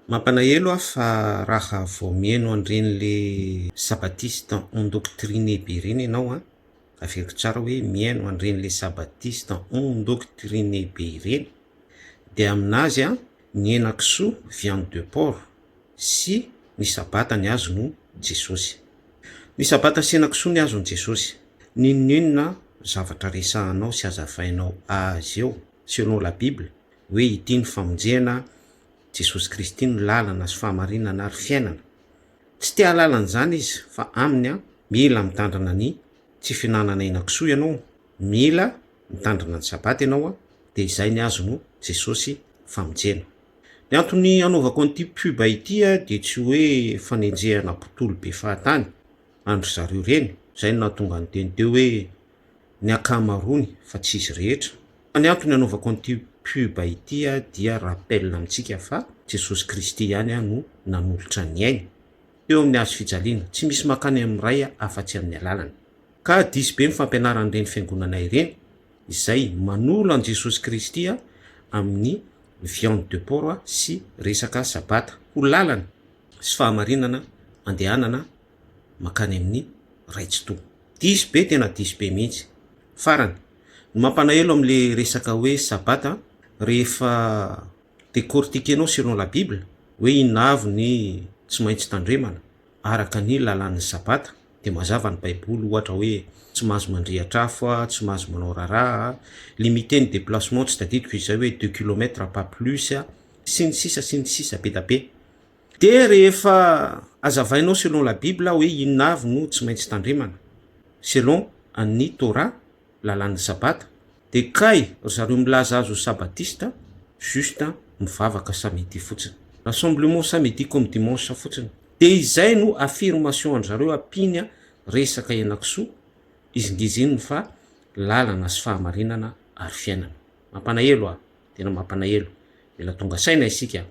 Mampalahelo aho fa raha vao mihaino an'ireny le sabatista endoctriné be ireny ianao a, averiko tsara hoe mihaino an'ireny le sabatista endoctriné be ireny, de aminazy a ny henan-kisoa viande de porc sy ny sabata ny azony Jesosy. Ny sabata sy henan-kisoa ny azony Jesosy. N'inon'inona zavatra resahanao sy azavainao azy eo selon la Bible hoe ity ny famonjena Jesosy Kristy ny lalana sy fahamarinana ary fiainana. Tsy te hahalala an'izany izy fa aminy a mila mitandrina ny tsy fihinanana henan-kisoa ianao, mila mitandrina ny sabata ianao a, de izay ny azony Jesosy famonjena. Ny antony anaovako an'ity pub ity a de tsy hoe fanenjehana mpitolo be fahatany andry zareo reny, zay no nahatonga ny teny teo hoe ny akamaroany fa tsy izy rehetra. Ny antony anaovako an'ity pub ity a dia rappel amintsika fa Jesosy Kristy ihany no nanolotra ny ainy teo amin'ny hazo fijaliana, tsy misy makany amin'ny ray afa-tsy amin'ny alalany. Ka disy be ny fampianaran'ireny fiangonana ireny izay manolo an Jesosy Kristy a amin'ny viande de porc sy resaka sabata ho lalana sy fahamarinana andehanana makany amin'ny raitsi-to. Disy be, tena disy be mihitsy. Farany, ny mampanahelo amin'le resaka hoe sabata, rehefa décortiquenao selon la Bible hoe inona avy ny tsy maintsy tandremana araka ny lalan'ny sabata, de mazava ny Baiboly ohatra hoe tsy mahazo mandrehatra afo a, tsy mahazo manao raharaha, limiter ny déplacement tsy tadidiko izay hoe 2 km pas plus a, sy ny sisa be da be. De rehefa azavainao selon la Bible hoe inona avy no tsy maintsy tandremana selon ny Torah, lalan'ny sabata, de kay zareo milaza azy ho sabatista juste mivavaka samedi fotsiny, rassemblement samedi comme dimanche fotsiny. De izay no affirmation an'zareo ampiny resaka henan-kisoa izingiziny fa lalana sy fahamarinana ary fiainana. Mampanahelo ah, tena mampanahelo. Mila tonga saina isika.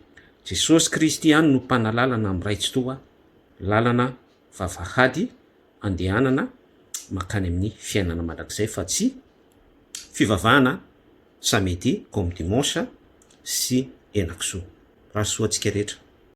Jesosy Kristy ihany no mpanalalana amin'ny raitsi-to, lalana vavahady andehanana makany amin'ny fiainana mandrakizay fa tsy fivavahana samedi comme dimanche sy henan-kisoa. Raha soa antsika rehetra.